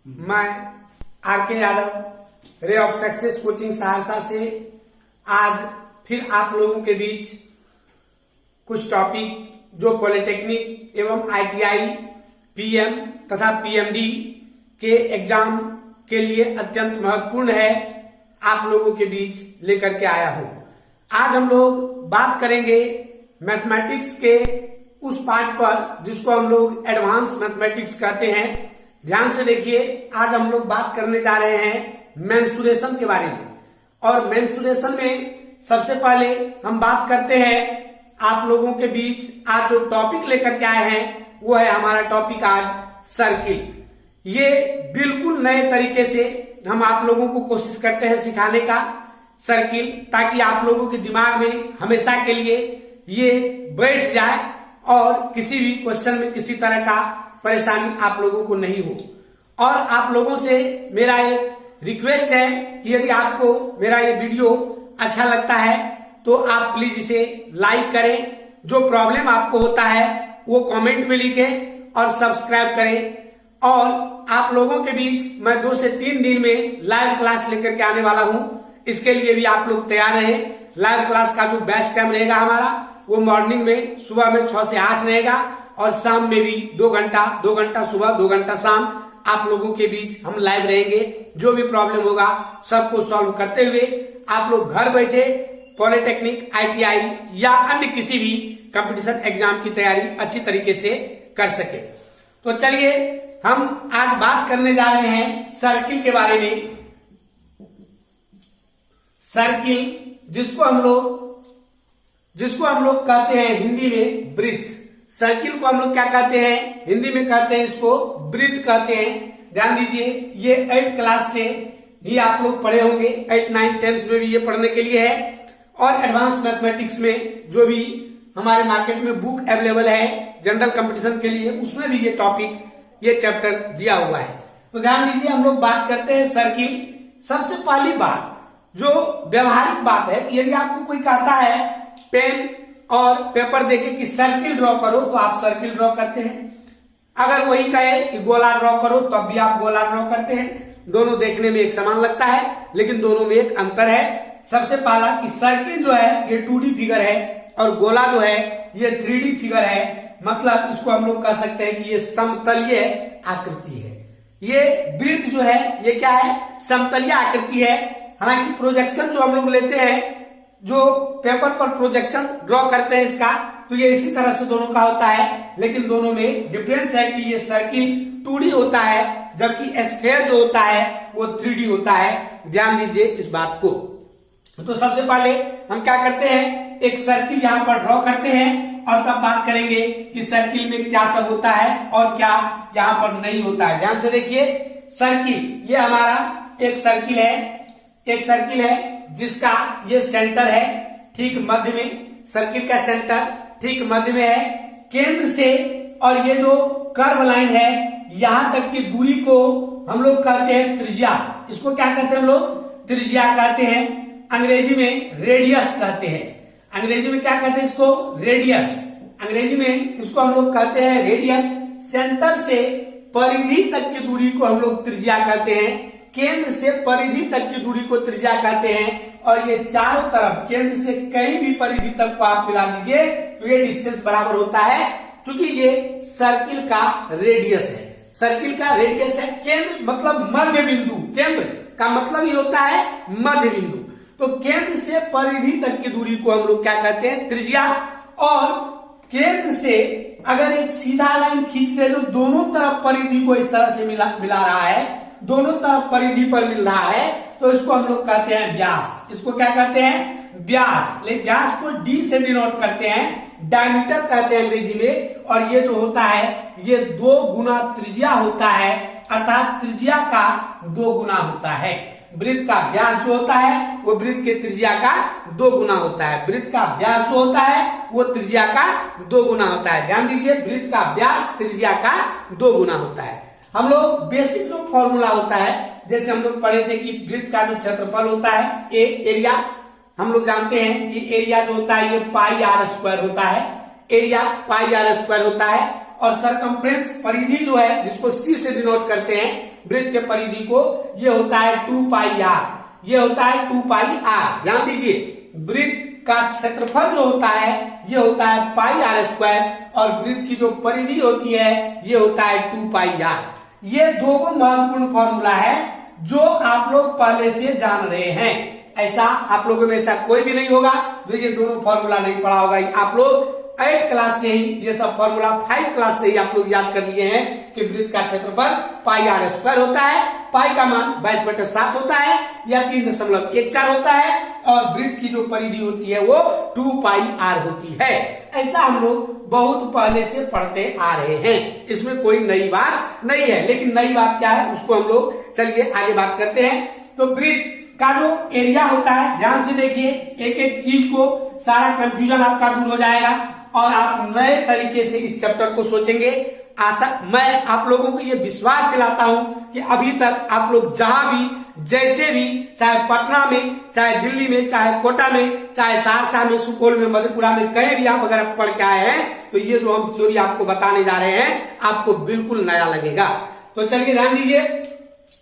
मैं आर के Yadav ray of success coaching Saharsa से आज फिर आप लोगों के बीच कुछ टॉपिक जो पॉलिटेक्निक एवं आईटीआई, पीएम तथा पीएमडी के एग्जाम के लिए अत्यंत महत्वपूर्ण है, आप लोगों के बीच लेकर के आया हूं। आज हम लोग बात करेंगे मैथमेटिक्स के उस पार्ट पर जिसको हम लोग एडवांस मैथमेटिक्स कहते हैं। ध्यान से देखिए, आज हम लोग बात करने जा रहे हैं मेंसुरेशन के बारे में। और मेंसुरेशन में सबसे पहले हम बात करते हैं आप लोगों के बीच आज जो टॉपिक लेकर के आए हैं वो है हमारा टॉपिक आज सर्किल। ये बिल्कुल नए तरीके से हम आप लोगों को कोशिश करते हैं सिखाने का सर्किल, ताकि आप लोगों के दिमाग में हमेशा के लिए ये बैठ जाए और किसी भी क्वेश्चन में किसी तरह का परेशानी आप लोगों को नहीं हो। और आप लोगों से मेरा एक रिक्वेस्ट है कि यदि आपको मेरा ये वीडियो अच्छा लगता है तो आप प्लीज इसे लाइक करें, जो प्रॉब्लम आपको होता है वो कमेंट में लिखें और सब्सक्राइब करें। और आप लोगों के बीच मैं 2 से 3 दिन में लाइव क्लास लेकर के आने वाला हूं, इसके लिए भी आप लोग तैयार रहे। लाइव क्लास का जो बैच टाइम रहेगा हमारा वो मॉर्निंग में सुबह में 6 से 8 रहेगा और शाम में भी 2 घंटा सुबह 2 घंटा शाम आप लोगों के बीच हम लाइव रहेंगे। जो भी प्रॉब्लम होगा सबको सॉल्व करते हुए आप लोग घर बैठे पॉलिटेक्निक, आईटीआई या अन्य किसी भी कंपटीशन एग्जाम की तैयारी अच्छी तरीके से कर सके। तो चलिए हम आज बात करने जा रहे हैं सर्किल के बारे में। सर्किल जिसको हम लोग कहते हैं हिंदी में वृत्त। सर्किल को हम लोग क्या कहते हैं हिंदी में, कहते हैं इसको वृत्त कहते हैं। ध्यान दीजिए, ये 8th क्लास से ही आप लोग पढ़े होंगे, 8, 9, 10th में भी ये पढ़ने के लिए है। और एडवांस मैथमेटिक्स में जो भी हमारे मार्केट में बुक अवेलेबल है जनरल कंपटीशन के लिए, उसमें भी ये टॉपिक, ये चैप्टर दिया हुआ है। तो ध्यान दीजिए, हम लोग बात करते हैं सर्किल। सबसे पहली बात जो व्यवहारिक बात है, यदि आपको कोई कहता है पेन और पेपर देके कि सर्किल ड्रॉ करो तो आप सर्किल ड्रॉ करते हैं। अगर वही कहे कि गोला ड्रॉ करो तब भी आप गोला ड्रॉ करते हैं। दोनों देखने में एक समान लगता है लेकिन दोनों में एक अंतर है। सबसे पहला कि सर्किल जो है ये 2D फिगर है और गोला जो है ये 3D फिगर है। मतलब इसको हम लोग कह सकते हैं कि ये समतलीय आकृति है। ये वृत्त जो है ये क्या है, समतलीय आकृति है। हालांकि प्रोजेक्शन जो हम लोग लेते हैं, जो पेपर पर प्रोजेक्शन ड्रॉ करते हैं इसका, तो ये इसी तरह से दोनों का होता है। लेकिन दोनों में डिफरेंस है कि ये सर्किल 2D होता है जबकि स्फीयर जो होता है वो 3D होता है। ध्यान दीजिए इस बात को। तो सबसे पहले हम क्या करते हैं, एक सर्किल यहाँ पर ड्रॉ करते हैं और तब बात करेंगे कि सर्किल में क्या सब होता है और क्या यहाँ पर नहीं होता है। ध्यान से देखिए, सर्किल ये हमारा एक सर्किल है जिसका ये सेंटर है ठीक मध्य में। सर्किल का सेंटर ठीक मध्य में है केंद्र से, और ये जो कर्व लाइन है यहां तक की दूरी को हम लोग कहते हैं त्रिज्या। इसको क्या कहते हैं हम लोग, त्रिज्या कहते हैं। अंग्रेजी में रेडियस कहते हैं। अंग्रेजी में क्या कहते हैं इसको, रेडियस। अंग्रेजी में इसको हम लोग कहते हैं रेडियस। सेंटर से परिधि तक की दूरी को हम लोग त्रिज्या कहते हैं। केंद्र से परिधि तक की दूरी को त्रिज्या कहते हैं। और ये चारों तरफ केंद्र से कहीं भी परिधि तक को आप मिला दीजिए तो ये डिस्टेंस बराबर होता है, क्योंकि ये सर्किल का रेडियस है। सर्किल का रेडियस है। केंद्र मतलब मध्य बिंदु, केंद्र का मतलब ही होता है मध्य बिंदु। तो केंद्र से परिधि तक की दूरी को हम लोग क्या कहते हैं, त्रिज्या। और केंद्र से अगर एक सीधा लाइन खींच ले, जो दोनों तरफ परिधि को इस तरह से मिला रहा है, दोनों तरफ परिधि पर मिल रहा है, तो इसको हम लोग कहते हैं व्यास। इसको क्या कहते हैं, व्यास। लेकिन व्यास को डी से डिनोट करते हैं, डायमीटर कहते हैं अंग्रेजी में। और ये जो होता है ये 2 गुना त्रिज्या होता है, अर्थात त्रिज्या का 2 गुना होता है। वृत्त का व्यास जो होता है वो वृत्त के त्रिज्या का 2 गुना होता है। वृत्त का व्यास जो होता है वो त्रिज्या का 2 गुना होता है। ध्यान दीजिए, वृत्त का व्यास त्रिज्या का 2 गुना होता है। हम लोग बेसिक जो फॉर्मूला होता है, जैसे हम लोग पढ़े थे कि वृत्त का जो क्षेत्रफल होता है एरिया, हम लोग जानते हैं कि एरिया जो होता है ये पाई आर स्क्वायर होता है। एरिया पाई आर स्क्वायर होता है। और सरकमफ्रेंस परिधि जो है जिसको सी से डिनोट करते हैं वृत्त के परिधि को, ये होता है 2 पाई आर, ये होता है 2 पाई आर। ध्यान दीजिए, वृत्त का क्षेत्रफल जो होता है ये होता है पाई आर स्क्वायर, और वृत्त की जो परिधि होती है ये होता है 2 पाई आर। ये दो महत्वपूर्ण फॉर्मूला है जो आप लोग पहले से जान रहे हैं। ऐसा आप लोगों में ऐसा कोई भी नहीं होगा जो ये दोनों फॉर्मूला नहीं पढ़ा होगा। आप लोग 8 क्लास से ही ये सब फॉर्मूला, 5 क्लास से ही आप लोग याद कर लिए हैं कि वृत्त का क्षेत्रफल पाई आर स्क्वायर होता है, पाई का मान 22/7 होता है या 3.14 होता है, और वृत्त की जो परिधि होती है वो 2 पाई आर होती है। ऐसा हम लोग बहुत पहले से पढ़ते आ रहे हैं, इसमें कोई नई बात नहीं है। लेकिन नई बात क्या है उसको हम लोग चलिए आगे बात करते हैं। तो वृत्त का जो एरिया होता है, ध्यान से देखिए, एक एक चीज को, सारा कंफ्यूजन आपका दूर हो जाएगा और आप नए तरीके से इस चैप्टर को सोचेंगे। मैं आप लोगों को ये विश्वास दिलाता हूं कि अभी तक आप लोग जहां भी, जैसे भी, चाहे पटना में, चाहे दिल्ली में, चाहे कोटा में, चाहे सहरसा में, सुपौल में, मधेपुरा में, कहीं भी आप अगर पढ़ के आए हैं तो ये जो हम थ्योरी आपको बताने जा रहे हैं आपको बिल्कुल नया लगेगा। तो चलिए ध्यान दीजिए,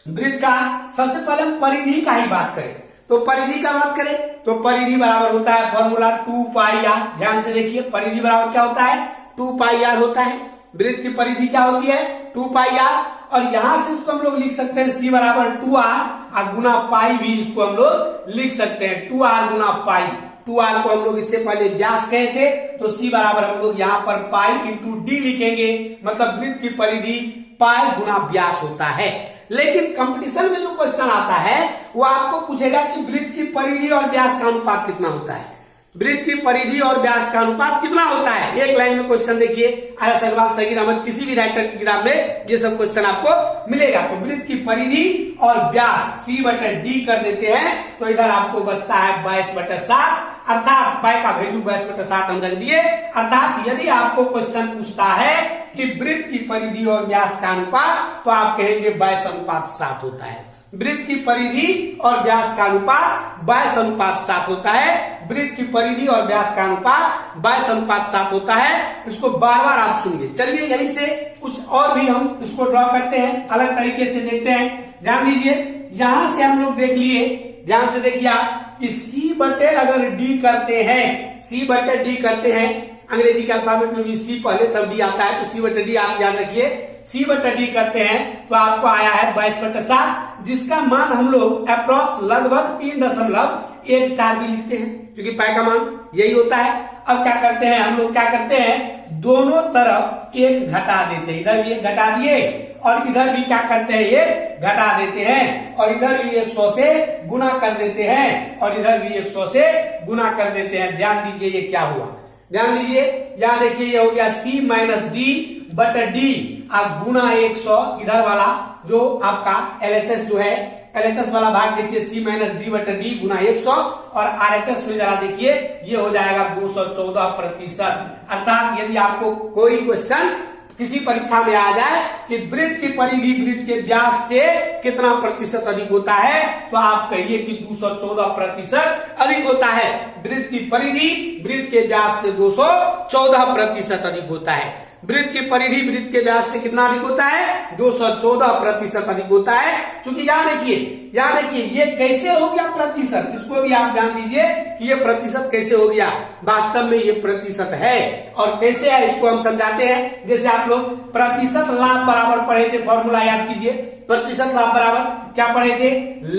वृत्त का सबसे पहले हम परिधि का ही बात करें। तो परिधि का बात करें तो परिधि बराबर होता है फॉर्मूला 2 पाई आर। ध्यान से देखिए, परिधि बराबर क्या होता है, 2 पाई आर होता है। वृत्त की परिधि क्या होती है, 2 पाई आर, और यहां से उसको हम लोग लिख सकते हैं C बराबर 2R और गुना पाई भी इसको हम लोग लिख सकते हैं 2R गुना पाई। 2R को हम लोग इससे पहले व्यास कहे थे, तो C बराबर हम लोग यहाँ पर पाई इंटू डी लिखेंगे, मतलब वृत्त की परिधि पाई गुना व्यास होता है। लेकिन कंपटीशन में जो क्वेश्चन आता है वो आपको पूछेगा कि वृत्त की परिधि और व्यास का अनुपात कितना होता है। वृत्त की परिधि और व्यास का अनुपात कितना होता है, एक लाइन में क्वेश्चन देखिए, आर सगवाल, सगीर अहमद, किसी भी राइटर की किताब में ये सब क्वेश्चन आपको मिलेगा। तो वृत्त की परिधि और व्यास C/D कर देते हैं तो इधर आपको बचता है 22/7, अर्थात पाई का वैल्यू 22/7 हम रख दिए। अर्थात यदि आपको क्वेश्चन पूछता है कि वृत्त की परिधि और व्यास का अनुपात, तो आप कहेंगे 22:7 होता है। वृत्त की परिधि और व्यास का अनुपात 22:7 होता है। वृत्त की परिधि और व्यास का अनुपात 22:7 होता है। इसको बार बार आप सुनिए। चलिए यहीं से कुछ और भी हम इसको ड्रॉ करते हैं, अलग तरीके से देखते हैं। ध्यान दीजिए, यहां से हम लोग देख लिए, ध्यान से देखिए आप कि C/D अगर D करते हैं, C/D करते हैं, अंग्रेजी के अल्फाबेट में भी C पहले तब D आता है, तो C/D आप याद रखिए। C/D करते हैं तो आपको आया है 22/7, जिसका मान हम लोग अप्रोक्स लगभग 3.14 भी लिखते हैं, क्योंकि पाई का मान यही होता है। अब क्या करते हैं हम लोग, क्या करते हैं, दोनों तरफ एक घटा देते हैं, इधर भी एक घटा दिए और इधर भी क्या करते हैं, ये घटा देते हैं, और इधर भी 100 से गुना कर देते हैं और इधर भी 100 से गुना कर देते हैं। ध्यान दीजिए ये क्या हुआ, ध्यान दीजिए, यहां देखिए ये हो गया C-D/D आप गुना 100, इधर वाला जो आपका LHS जो है, LHS वाला भाग देखिए C-D/D गुना 100, और RHS में जरा देखिए ये हो जाएगा 214%। अर्थात यदि आपको कोई क्वेश्चन किसी परीक्षा में आ जाए कि वृत्त की परिधि वृत्त के व्यास से कितना प्रतिशत अधिक होता है, तो आप कहिए कि 214% अधिक होता है। वृत्त की परिधि वृत्त के व्यास से 214% अधिक होता है। वृत्त की परिधि वृत्त के व्यास से कितना अधिक होता है, 214% अधिक होता है। क्योंकि यहाँ देखिए ये कैसे हो गया प्रतिशत, इसको भी आप जान लीजिए कि ये प्रतिशत कैसे हो गया। वास्तव में ये प्रतिशत है, और कैसे है इसको हम समझाते हैं। जैसे आप लोग प्रतिशत लाभ बराबर पढ़े थे, फॉर्मूला याद कीजिए। प्रतिशत लाभ बराबर क्या पढ़े थे,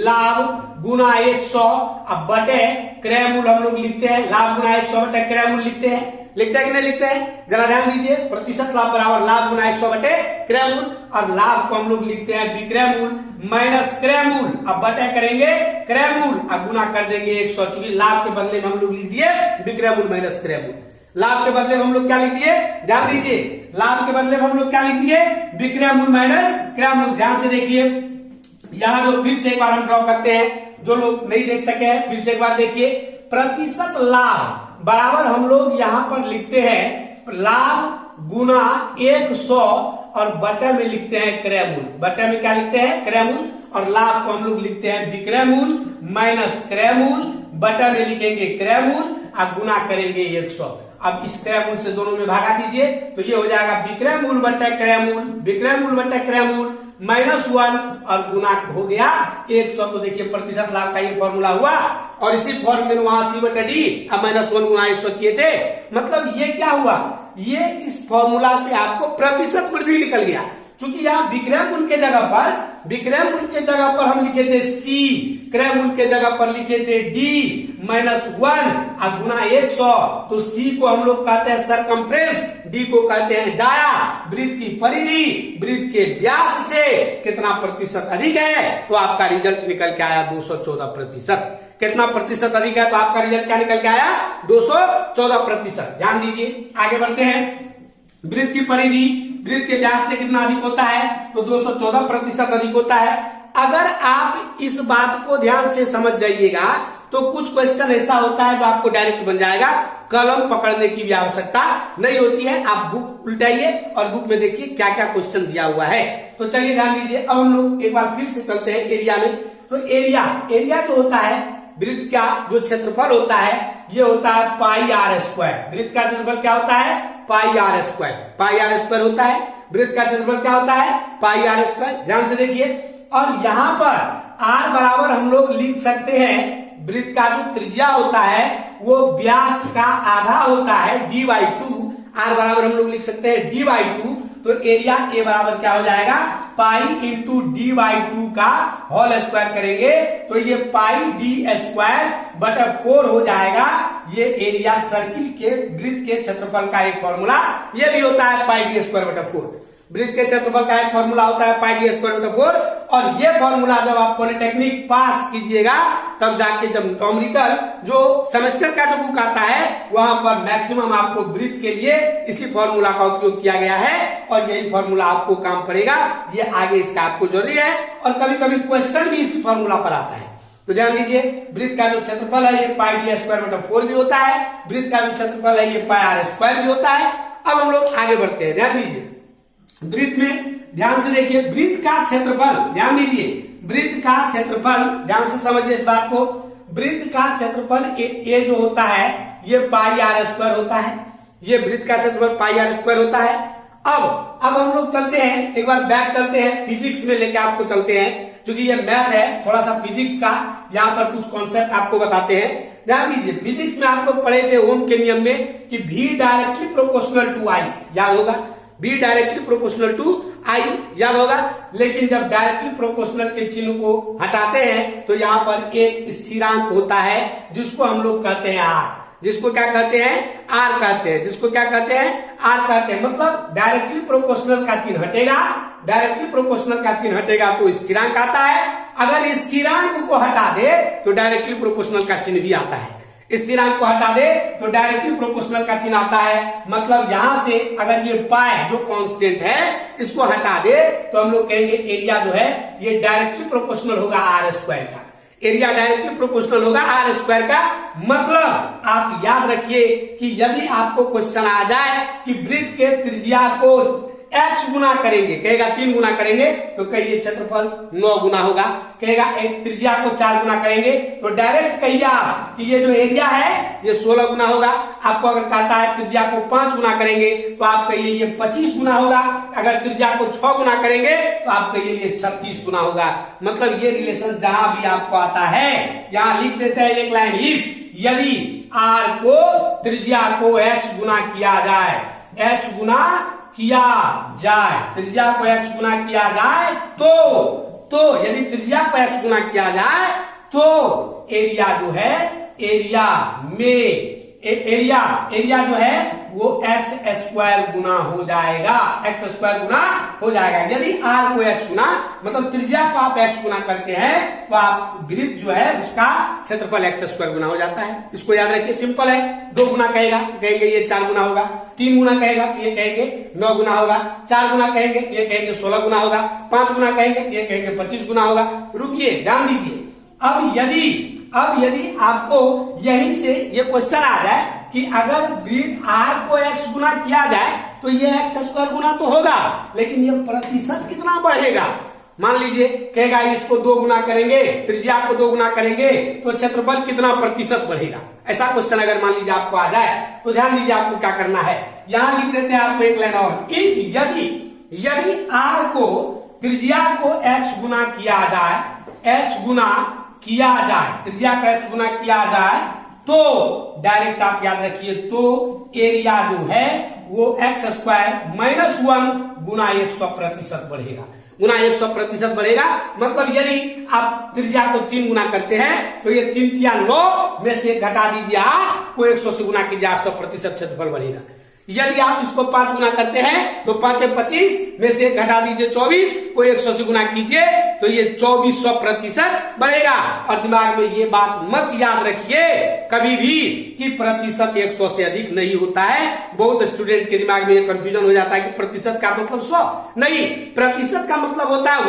लाभ गुना 100 अब बटे क्रयमूल हम लोग लिखते हैं, लाभ गुना 100 बटे क्रयमूल लिखते हैं, लिखते हैं कि नहीं लिखते हैं, जरा ध्यान दीजिए। प्रतिशत लाभ बराबर लाभ गुना 100 बटे क्रयमूल, और लाभ को हम लोग लिखते हैं विक्रयमूल माइनस क्रयमूल, अब बटे करेंगे क्रयमूल, अब गुना कर देंगे 100, चूंकि लाभ के बदले में हम लोग लिख दिए विक्रयमूल माइनस क्रयमूल। लाभ के बदले में हम लोग क्या लिख दिए, ध्यान दीजिए, लाभ के बदले में हम लोग क्या लिख दिए, विक्रयमूल माइनस क्रयमूल। ध्यान से देखिए, यहाँ जो फिर से एक बार हम ड्रॉ करते हैं, जो लोग नहीं देख सके हैं फिर से एक बार देखिए। प्रतिशत लाभ बराबर हम लोग यहाँ पर लिखते हैं लाभ गुना 100, और बटे में लिखते हैं क्रयमूल, बटे में क्या लिखते हैं क्रयमूल, और लाभ को हम लोग लिखते हैं विक्रयमूल माइनस क्रयमूल, बटे में लिखेंगे क्रयमूल और गुना करेंगे 100। अब इस क्रयमूल से दोनों में भागा दीजिए तो ये हो जाएगा विक्रयमूल बटे क्रयमूल, विक्रयमूल बटे क्रयमूल, -1 और गुना हो गया 100। तो देखिए प्रतिशत लाभ का ये फॉर्मूला हुआ और इसी फॉर्म में वहां C/D अब -1 गुना 100 किए थे। मतलब ये क्या हुआ, ये इस फॉर्मूला से आपको प्रतिशत वृद्धि निकल गया। क्योंकि यहाँ विक्रय मूल्य के जगह पर हम लिखे थे C, क्रय मूल्य के जगह पर लिखे थे D -1 और गुना 100। तो C को हम लोग कहते हैं सरकमफ्रेंस, D को कहते हैं डाया, वृत्त की परिधि, वृत्त के व्यास से कितना प्रतिशत अधिक है तो आपका रिजल्ट निकल के आया 214%। कितना प्रतिशत अधिक है तो आपका रिजल्ट क्या निकल के आया 214%। ध्यान दीजिए, आगे बढ़ते हैं। वृत्त की परिधि वृत्त के व्यास से कितना अधिक होता है तो 214% अधिक होता है। अगर आप इस बात को ध्यान से समझ जाइएगा तो कुछ क्वेश्चन ऐसा होता है जो आपको डायरेक्ट बन जाएगा, कलम पकड़ने की भी आवश्यकता नहीं होती है। आप बुक उल्टाइए और बुक में देखिए क्या क्या क्वेश्चन दिया हुआ है। तो चलिए ध्यान दीजिए, अब हम लोग एक बार फिर से चलते हैं एरिया में। तो एरिया जो होता है वृत्त का जो क्षेत्रफल होता है ये होता है πr²। वृत्त का क्षेत्रफल क्या होता है πr² होता है। वृत्त का क्षेत्रफल क्या होता है πr²। ध्यान से देखिए, और यहाँ पर r बराबर हम लोग लिख सकते हैं, वृत्त का जो त्रिज्या होता है वो व्यास का आधा होता है d/2। r बराबर हम लोग लिख सकते हैं d/2। तो एरिया ए बराबर क्या हो जाएगा पाई इंटू d/2 का होल स्क्वायर करेंगे तो ये πd²/4 हो जाएगा। ये एरिया सर्किल के वृत्त के क्षेत्रफल का एक फॉर्मूला ये भी होता है πd²/4। वृत्त के क्षेत्रफल का एक फॉर्मूला होता है πd²/4। और ये फॉर्मूला जब आप पॉलिटेक्निक पास कीजिएगा तब जाके जब न्यूमेरिकल जो सेमेस्टर का जो बुक आता है वहां पर मैक्सिमम आपको वृत्त के लिए इसी फॉर्मूला का उपयोग किया गया है और यही फॉर्मूला आपको काम पड़ेगा। ये आगे इसका आपको जरूरी है और कभी कभी क्वेश्चन भी इसी फॉर्मूला पर आता है। तो ध्यान दीजिए, वृत्त का जो क्षेत्रफल है ये πd²/4 भी होता है, वृत्त का जो क्षेत्रफल है ये πr² भी होता है। अब हम लोग आगे बढ़ते हैं। ध्यान दीजिए, वृत्त में ध्यान से देखिए, वृत्त का क्षेत्रफल, ध्यान दीजिए, वृत्त का क्षेत्रफल ध्यान से समझिए इस बात को। वृत्त का क्षेत्रफल ए जो होता है ये πr² होता है, ये वृत्त का क्षेत्रफल πr² होता है। अब हम लोग चलते हैं, एक बार बैक चलते हैं, फिजिक्स में लेके आपको चलते हैं, क्योंकि ये मैथ है थोड़ा सा फिजिक्स का, यहाँ पर कुछ कॉन्सेप्ट आपको बताते हैं। ध्यान दीजिए, फिजिक्स में आप लोग पढ़े थे ओम के नियम में कि V directly proportional to I, याद होगा, V directly proportional to I, याद होगा। लेकिन जब डायरेक्टली प्रोपोर्शनल के चिन्ह को हटाते हैं तो यहाँ पर एक स्थिरांक होता है जिसको हम लोग कहते हैं R, जिसको क्या कहते हैं R कहते हैं, जिसको क्या कहते हैं R कहते हैं। मतलब डायरेक्टली प्रोपोर्शनल का चिन्ह हटेगा, डायरेक्टली प्रोपोर्शनल का चिन्ह हटेगा तो स्थिरांक आता है। अगर स्थिरांक को हटा दे तो डायरेक्टली प्रोपोर्शनल का चिन्ह भी आता है, स्थिरांक को हटा दे तो डायरेक्टली प्रोपोर्शनल का चिन्ह आता है। मतलब यहां से अगर ये पाई जो कांस्टेंट है इसको हटा दे तो हम लोग कहेंगे एरिया जो है ये डायरेक्टली प्रोपोर्शनल होगा r² का, एरिया डायरेक्टली प्रोपोर्शनल होगा r² का। मतलब आप याद रखिए कि यदि आपको क्वेश्चन आ जाए कि वृत्त के त्रिज्या को x गुना करेंगे, कहेगा 3 गुना करेंगे तो कहिए क्षेत्रफल 9 गुना होगा, कहेगा एक त्रिज्या को 4 गुना करेंगे तो डायरेक्ट कहिए आप कि ये जो एरिया है ये 16 गुना होगा। आपको अगर कहता है त्रिज्या को 5 गुना करेंगे तो आप कहिए ये 25 गुना होगा, अगर त्रिज्या को 6 गुना करेंगे तो आप कहिए ये 36 गुना होगा। मतलब ये रिलेशन जहां भी आपको आता है यहाँ लिख देते हैं एक लाइन, इफ यदि r को त्रिज्या को x गुना किया जाए, x गुना किया जाए, त्रिज्या को x गुना किया जाए तो यदि त्रिज्या को x गुना किया जाए तो एरिया जो है एरिया में एरिया जो है वो x² गुना हो जाएगा, x² गुना हो जाएगा। यदि r को x गुना मतलब त्रिज्या को आप x गुना करते हैं तो आप वृत्त जो है उसका क्षेत्रफल x² गुना हो जाता है। इसको याद रखिए, सिंपल है। 2 गुना कहेगा तो कहेंगे ये 4 गुना होगा, 3 गुना कहेगा तो ये कहेंगे 9 गुना होगा, 4 गुना कहेंगे तो ये कहेंगे 16 गुना होगा, 5 गुना कहेंगे तो ये कहेंगे 25 गुना होगा। रुकिए, ध्यान दीजिए, अब यदि आपको यहीं से ये क्वेश्चन आ जाए कि अगर वृत्त r को x गुना किया जाए तो ये x² गुना तो होगा, लेकिन ये प्रतिशत कितना बढ़ेगा। मान लीजिए कहेगा इसको 2 गुना करेंगे, त्रिज्या को 2 गुना करेंगे तो क्षेत्रफल कितना प्रतिशत बढ़ेगा। ऐसा क्वेश्चन अगर मान लीजिए आपको आ जाए तो ध्यान दीजिए आपको क्या करना है, यहां लिख देते हैं आपको एक लाइन और, इफ यदि r को त्रिज्या को x गुना किया जाए, x गुना किया जाए, त्रिज्या का x गुना किया जाए तो डायरेक्ट आप याद रखिए, तो एरिया जो है वो x² माइनस 1 गुना 100% बढ़ेगा, गुना 100% बढ़ेगा। मतलब यदि आप त्रिज्या को 3 गुना करते हैं तो ये 3 तिया 9 में से घटा दीजिए 8 को 100 से गुना कीजिए, 800% क्षेत्रफल बढ़ेगा। यदि आप इसको 5 गुना करते हैं तो 5 से 25 में से घटा दीजिए 24 को 100 से गुना कीजिए तो ये 2400% बढ़ेगा। और दिमाग में ये बात मत याद रखिए कभी भी कि प्रतिशत 100 से अधिक नहीं होता है। बहुत स्टूडेंट के दिमाग में ये कंफ्यूजन हो जाता है कि प्रतिशत का मतलब 100 नहीं, प्रतिशत का मतलब होता है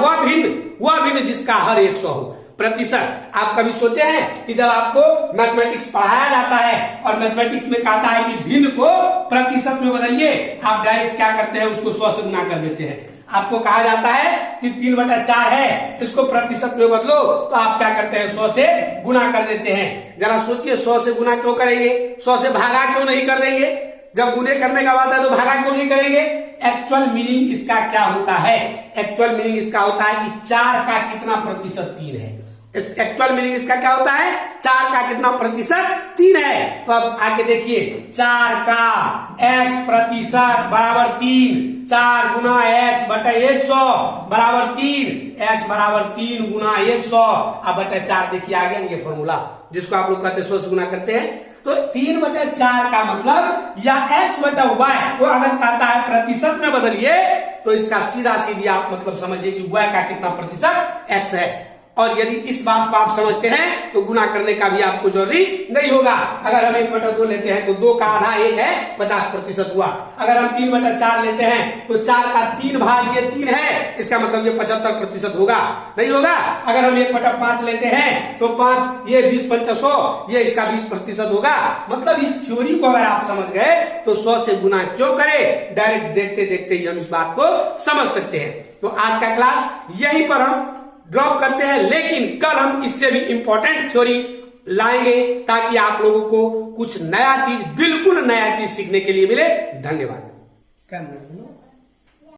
वह भिन्न जिसका हर 100 हो। प्रतिशत आप कभी सोचे हैं कि जब आपको मैथमेटिक्स पढ़ाया जाता है और मैथमेटिक्स में कहता है कि भिन्न को प्रतिशत में बदलिए, आप डायरेक्ट क्या करते हैं, उसको 100 से गुना कर देते हैं। आपको कहा जाता है कि 3/4 है, इसको प्रतिशत में बदलो, तो आप क्या करते हैं, 100 से गुना कर देते हैं। जरा सोचिए 100 से गुना क्यों करेंगे, 100 से भागा क्यों नहीं कर देंगे? जब गुने करने का बात है तो भागा क्यों नहीं करेंगे? एक्चुअल मीनिंग इसका क्या होता है? एक्चुअल मीनिंग इसका होता है कि 4 का कितना प्रतिशत 3 है। एक्चुअल मीनिंग इसका क्या होता है? 4 का कितना प्रतिशत 3 है। तो अब आगे देखिए, 4 का x प्रतिशत बराबर 3, 4 गुना x बटे 100 बराबर 3, x बराबर 3 गुना 100 अब बटे 4। देखिए आ गया ये फॉर्मूला जिसको आप लोग कहते हैं 100 से गुना करते हैं। तो 3/4 का मतलब या x बटा y को अगर कहता है प्रतिशत में बदलिए तो इसका सीधा सीधी आप मतलब समझिए कि y का कितना प्रतिशत x है। और यदि इस बात को आप समझते हैं तो गुना करने का भी आपको जरूरी नहीं होगा। अगर हम 1/2 लेते हैं तो 2 का आधा 1 है, 50% हुआ। अगर हम 3/4 लेते हैं तो 4 का 3 भाग ये 3 है, इसका मतलब ये 75% होगा, नहीं होगा। अगर हम 1/5 लेते हैं तो 5 ये 20/500 ये इसका 20% होगा। मतलब इस थ्योरी को अगर आप समझ गए तो 100 से गुना क्यों करें, डायरेक्ट देखते देखते ही हम इस बात को समझ सकते हैं। तो आज का क्लास यहीं पर हम ड्रॉप करते हैं, लेकिन कल हम इससे भी इंपॉर्टेंट थ्योरी लाएंगे ताकि आप लोगों को कुछ नया चीज, बिल्कुल नया चीज सीखने के लिए मिले। धन्यवाद।